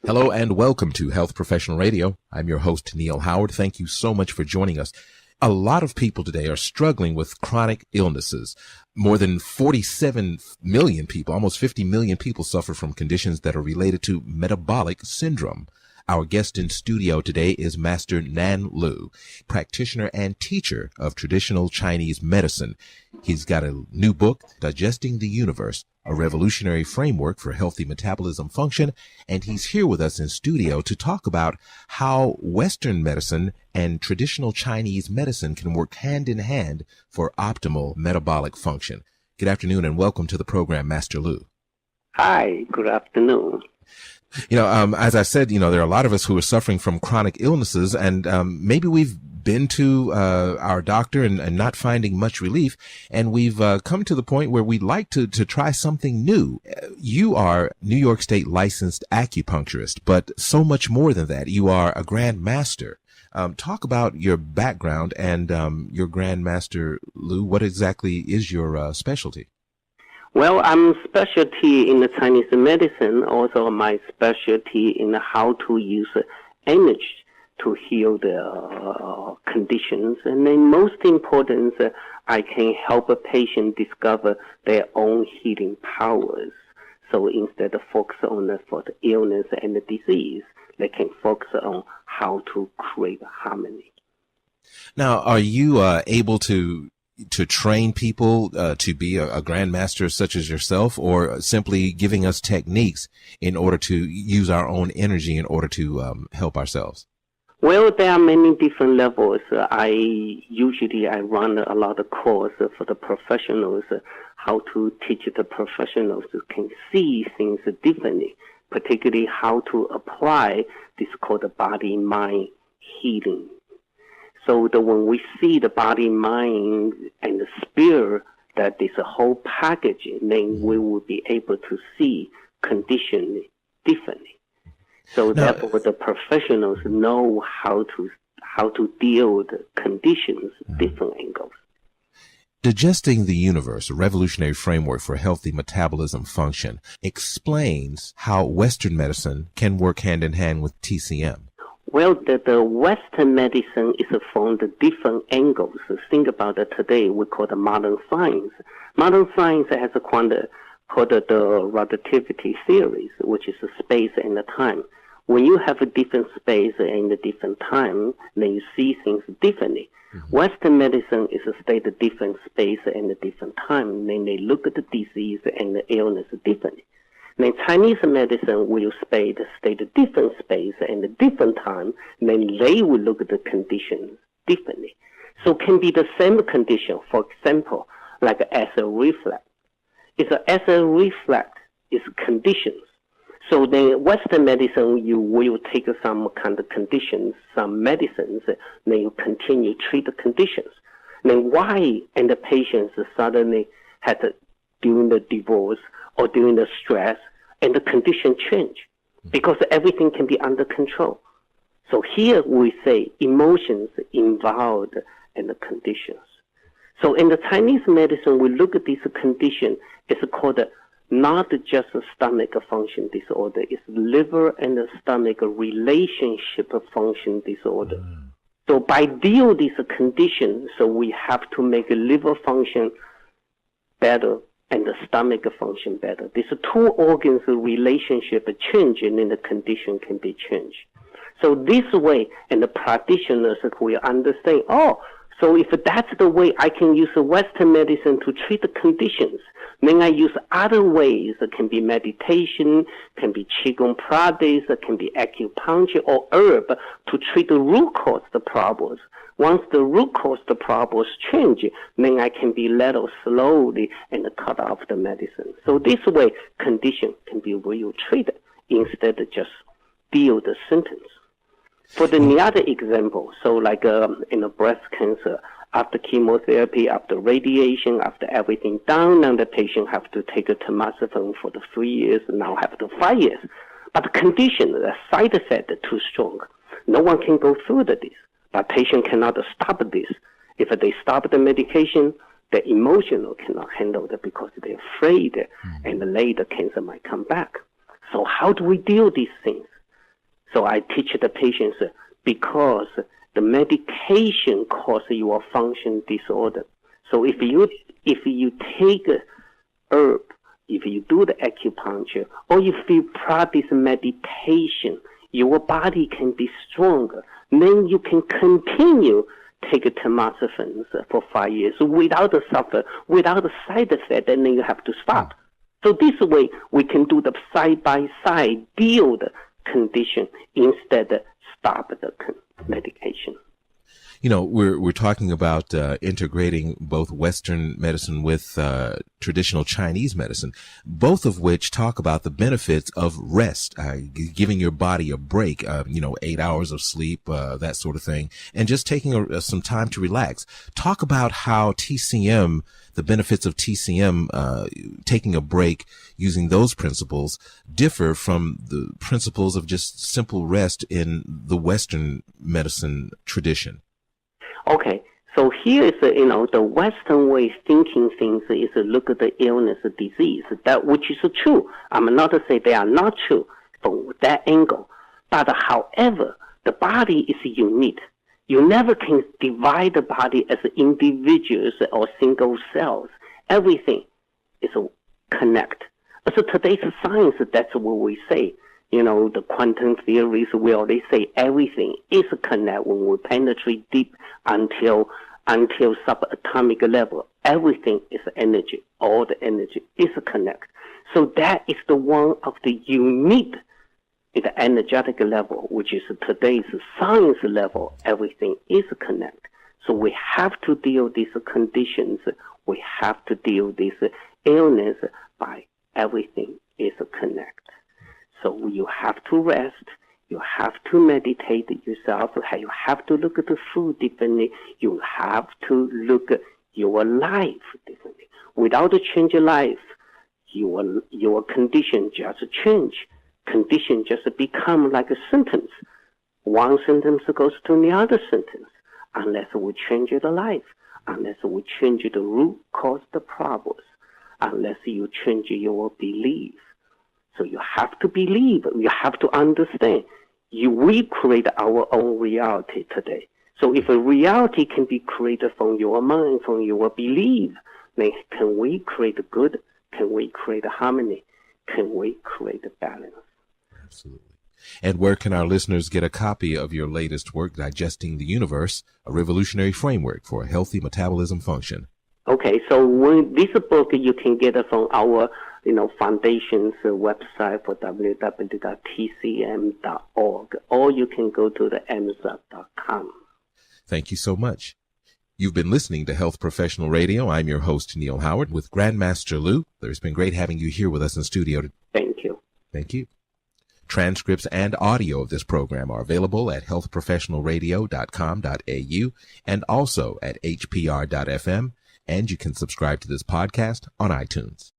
Hello and welcome to Health Professional Radio. I'm your host, Neal Howard. Thank you so much for joining us. A lot of people today are struggling with chronic illnesses. More than 47 million people, almost 50 million people suffer from conditions that are related to metabolic syndrome. Our guest in studio today is Master Nan Lu, practitioner and teacher of traditional Chinese medicine. He's got a new book, Digesting the Universe, a revolutionary framework for healthy metabolism function, and he's here with us in studio to talk about how Western medicine and traditional Chinese medicine can work hand in hand for optimal metabolic function. Good afternoon and welcome to the program, Master Lu. Hi, good afternoon. As I said, there are a lot of us who are suffering from chronic illnesses, and maybe we've been to our doctor and not finding much relief, and we've come to the point where we'd like to try something new. You are New York State licensed acupuncturist, but so much more than that. You are a Grand Master. Talk about your background and your Grand Master, Lu. What exactly is your specialty? Well, I'm specialty in the Chinese medicine, also my specialty in how to use energy to heal the conditions. And then most important, I can help a patient discover their own healing powers. So instead of focus on the illness and the disease, they can focus on how to create harmony. Now, are you able to train people to be a grandmaster such as yourself, or simply giving us techniques in order to use our own energy in order to help ourselves? Well, there are many different levels. I run a lot of courses for the professionals, how to teach the professionals who can see things differently, particularly how to apply this called body-mind healing. So that when we see the body, mind, and the spirit, that is a whole package, then we will be able to see condition differently. So therefore, the professionals know how to deal with the conditions, different angles. Digesting the Universe, a revolutionary framework for healthy metabolism function, explains how Western medicine can work hand in hand with TCM. Well, the Western medicine is from the different angles. Think about it today, we call it modern science. Modern science has called the relativity theories, which is space and time. When you have a different space and a different time, then you see things differently. Mm-hmm. Western medicine is a state of different space and a different time. Then they look at the disease and the illness differently. Then Chinese medicine will state a different space and a different time. Then they will look at the conditions differently. So it can be the same condition. For example, like acid reflux. It's an acid reflux is conditions. So then Western medicine, you will take some kind of conditions, some medicines, then you continue to treat the conditions. Then why and the patients suddenly had during the divorce or during the stress, and the condition change, because everything can be under control. So here we say emotions involved in the conditions. So in the Chinese medicine, we look at this condition. It's called not just a stomach function disorder. It's liver and the stomach relationship function disorder. So by deal with this condition, so we have to make a liver function better and the stomach function better. These two organs relationship change, and then the condition can be changed. So this way, and the practitioners will understand, so if that's the way I can use Western medicine to treat the conditions, then I use other ways. It can be meditation, can be Qigong practice, it can be acupuncture or herb to treat the root cause of the problems. Once the root cause of the problems change, then I can be let slowly and cut off the medicine. So this way, condition can be real treated instead of just deal the symptoms. For the other example, so like in the breast cancer, after chemotherapy, after radiation, after everything done, now the patient have to take a tamoxifen for the 3 years, now have to 5 years. But the condition, the side effect is too strong. No one can go through this. But patient cannot stop this. If they stop the medication, the emotional cannot handle it because they're afraid and later cancer might come back. So how do we deal with these things? So I teach the patients because the medication causes your function disorder. So if you take herb, if you do the acupuncture, or if you practice meditation, your body can be stronger. Then you can continue take tamoxifen for 5 years without a without a side effect, and then you have to stop. So this way we can do the side-by-side deal the condition instead of stop the medication. You know, we're talking about integrating both Western medicine with traditional Chinese medicine, both of which talk about the benefits of rest, giving your body a break, 8 hours of sleep, that sort of thing, and just taking some time to relax. Talk about how TCM, the benefits of TCM, taking a break using those principles, differ from the principles of just simple rest in the Western medicine tradition. Okay, so here is, the Western way of thinking things is look at the illness, disease, that which is true. I'm not to say they are not true from that angle. But however, the body is unique. You never can divide the body as individuals or single cells. Everything is connect. So today's science, that's what we say. The quantum theories, we already say everything is connected when we penetrate deep until subatomic level. Everything is energy. All the energy is connected. So that is the one of the unique at the energetic level, which is today's science level. Everything is connected. So we have to deal with these conditions. We have to deal with this illness by everything is connected. So you have to rest, you have to meditate yourself, you have to look at the food differently, you have to look at your life differently. Without a change of life, your condition just change. Condition just become like a sentence. One sentence goes to the other sentence, unless we change the life, unless we change the root cause the problems, unless you change your belief. So you have to believe, you have to understand. We create our own reality today. So if a reality can be created from your mind, from your belief, then can we create good? Can we create harmony? Can we create balance? Absolutely. And where can our listeners get a copy of your latest work, Digesting the Universe, a revolutionary framework for a healthy metabolism function? Okay, so this book you can get it from our foundation's website for www.tcm.org, or you can go to the Amazon.com. Thank you so much. You've been listening to Health Professional Radio. I'm your host, Neal Howard, with Grandmaster Lu. It's been great having you here with us in studio. Thank you. Thank you. Transcripts and audio of this program are available at healthprofessionalradio.com.au and also at hpr.fm, and you can subscribe to this podcast on iTunes.